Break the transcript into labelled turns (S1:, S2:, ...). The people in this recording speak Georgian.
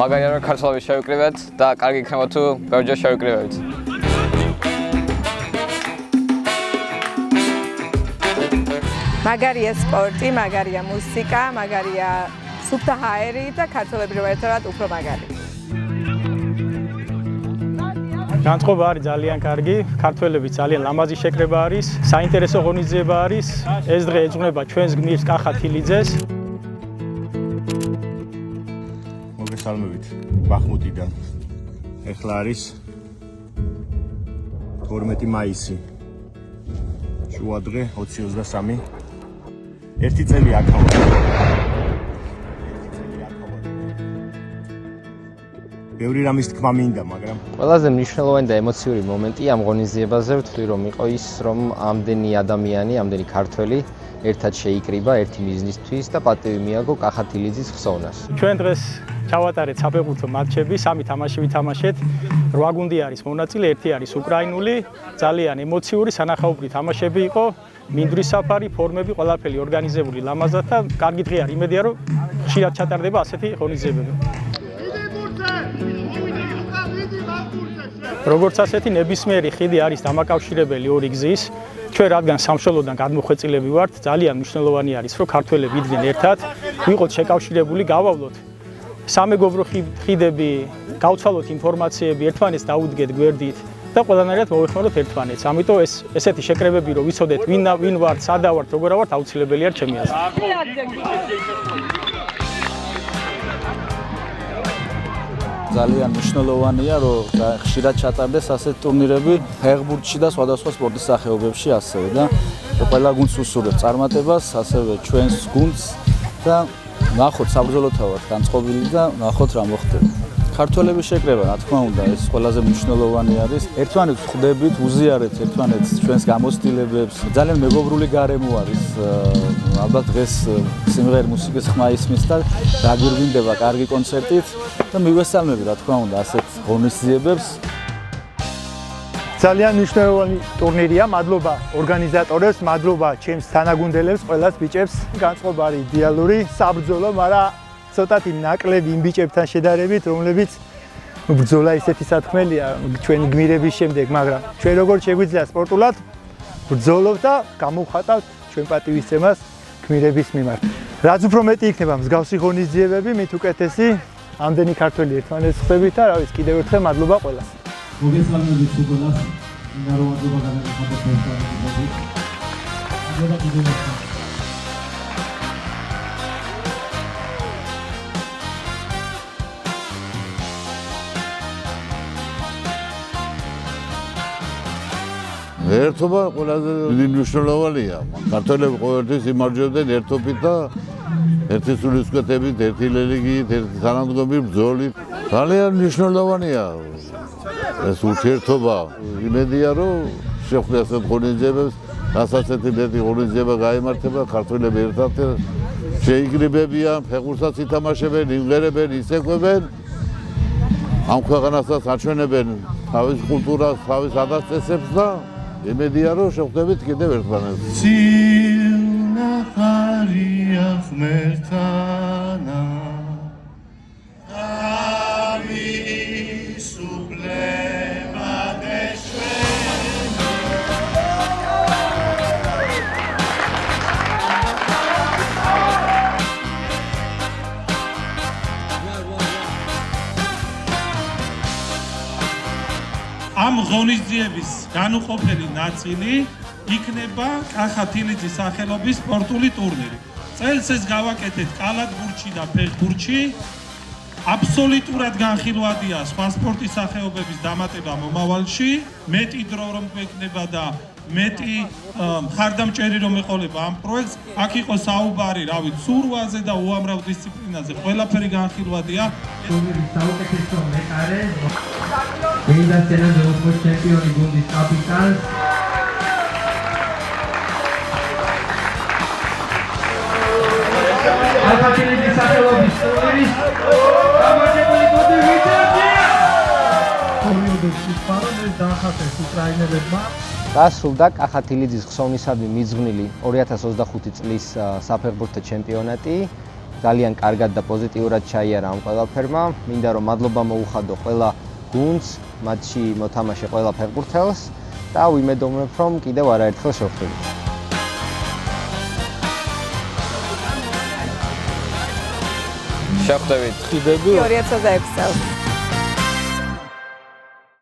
S1: მაგარია რომ ქართველები შევიკრიბეთ და კარგი იქნება თუ ბევრჯერ შევიკრიბებით.
S2: მაგარია სპორტი, მაგარია მუსიკა, მაგარია სუფთა ჰაერი და ქართველები რომ ერთად უფრო მაგარი.
S3: განწყობა არის ძალიან კარგი, ქართველების ძალიან ლამაზი შეკრება არის, საინტერესო ღონისძიება არის. ეს დღე ეძღვნება ჩვენს გმირს კახა თილიძეს.
S4: მოგესალმებით ბახმუტიდან. ეხლა არის 12 მაისი. შუა დღე 20-23. ერთი წელი აქავა. ბევრი რამის თქმა მინდა, მაგრამ
S5: ყველაზე მნიშვნელოვანი და ემოციური მომენტი ამ ღონისძიებაზე ვთვლი რომ იყო ის, რომ ამდენი ადამიანი, ამდენი ქართველი ერთად შეიკრიბა ერთი მიზნისთვის და პატივი მიაგო კახა თილიძის ხსოვნას.
S3: ჩვენ დღეს ჩავატარეთ საფეხბურთო მატჩები, 3 თამაში ვითამაშეთ. 8 გუნდი არის მონაწილე, ერთი არის უკრაინული, ძალიან ემოციური, სანახაობრივი თამაშები იყო. მინდვრის საფარი, ფორმები, ყველაფერი ორგანიზებული ლამაზად და კარგი დღე არის. იმედია რომ ხშირად ჩატარდება ასეთი ღონისძიებები. როგორც ასეთი ნებისმიერი ხიდი არის დამაკავშირებელი ორი გზის. ჩვენ რადგან სამშობლოდან გადმოხვეწილები ვართ, ძალიან მნიშვნელოვანი არის, რომ ქართველები იდგნენ ერთად, ვიყოთ შეკავშირებული, გავავლოთ სამეგობრო ხიდები, გავცვალოთ ინფორმაციები, ერთმანეთს დაუდგეთ გვერდით და ყველანაირად მოვეხმაროთ ერთმანეთს. ამიტომ ესეთი შეკრებები რომ ვიცოდეთ ვინ ვართ, სადა ვართ, როგორ ვართ, აუცილებელია ჩემი აზრით.
S6: ძალიან მნიშვნელოვანია, რომ ხშირად ჩატარდეს ასეთ ტურნირები ფეხბურთში და სხვადასხვა სპორტის სახეობებში ასევე და ყველა გუნდს უსურვებ წარმატებას, ასევე ჩვენს გუნდს და ნახოთ საბრძოლო თავად განწყობილი და ნახოთ რა მოხდება. ქართველების შეკრება, რა თქმა უნდა, ეს ყველაზე მნიშვნელოვანი არის. ერთმანეთს ხვდებით, უზიარეთ ერთმანეთს ჩვენს გამოცდილებებს. ძალიან მეგობრული გარემო არის. ალბათ დღეს სიმღერა მუსიკის ხმა ისმის და დაგვირგვინდება კარგი კონცერტით და მივესალმები, რა თქმა უნდა, ასეთ ღონისძიებებს.
S7: ძალიან მნიშვნელოვანი ტურნირია, მადლობა ორგანიზატორებს, მადლობა ჩემს თანაგუნდელებს, ყველას ბიჭებს. განწყობა არის იდეალური, საბრძოლო, მაგრამ ცოტათი ნაკლები იმ ბიჭებთან შედარებით, რომლებიც ბრძოლა ისეთი სათქმელია ჩვენ გმირების შემდეგ, მაგრამ ჩვენ როგორც შეგვიძლია სპორტულად ბრძოლობთ და გამოვხატავთ ჩვენ პატივისცემას გმირების მიმართ. რაც უფრო მეტი იქნება მსგავსი ღონისძიებები, მით უკეთესი. ამდენი ქართველი ერთმანეთს ხვდებით და რა ვიცი, კიდევ ერთხელ მადლობა ყველას.
S8: მოგესალმებით ყველას. მინდა რომ მადლობა გადაგიხადოთ ერთმანეთს.
S9: ერთობა ყველაზე მნიშვნელოვანია. ქართველები ყოველთვის იმარჯვებდნენ ერთობით და ერთი სულისკვეთებით, ერთი რელიგიით, ერთი თანამდგომი ბრძოლით. ძალიან მნიშვნელოვანია ეს ურთიერთობა. იმედია რომ შეხვდე ასეთ ღონისძიებებს, რასაც ერთი ღონისძიება გაიმართება, ქართველები ერთად შეიკრიბებიან, ფეხბურთსაც ითამაშებენ, იმღერებენ, ისეკვებენ. ამ ქვეყანასაც აჩვენებენ თავის კულტურას, თავის ადასტურებს და იმედია რომ შეხვდებით კიდევ ერთმანეთს.
S8: სილნახარია ღმერთანა
S10: ამ ღონისძიების განუყოფელი ნაწილი იქნება კახა თილიძის სახელობის სპორტული ტურნირი. წელს ეს გავაკეთეთ კალათბურთში და ფეხბურთში. აბსოლუტურად განხილვადია სხვა სპორტის სახეობების დამატება მომავალში. მეტი დრო რომ გვექნება და მეტი მხარდამჭერი რომ ეყოლება ამ პროექტს, აქ იყო საუბარი, რავი, ცურვაზე და უამრავ დისციპლინაზე. ყველაფერი განხილვადია.
S8: ტურნირის საუკეთესო მეკარე მინდა სცენაზე უფრო ჩემპიონი გუნდის კაპიტანს კახა თილიძის სახელობის ტურნირის გამარჯვებული გუნდი ვიჩერდია. ტურნირის პარალელს დაახარეს უკრაინელებმა.
S5: დასრულდა კახა თილიძის ხსოვნისადმი მიძღვნილი 2025 წლის საფეხბურთო ჩემპიონატი. ძალიან კარგად და პოზიტიურად ჩაიარა ამ ყველაფერმა. მინდა რომ მადლობა მოუხადო ყველა გუნდს, მატჩი მოთამაშე ყველა ფეხბურთელს და ვიმედოვნებ რომ კიდევ არაერთხელ შევხვდებით.
S1: შევხვდებით.
S6: ხიდები
S2: 2006 წელს.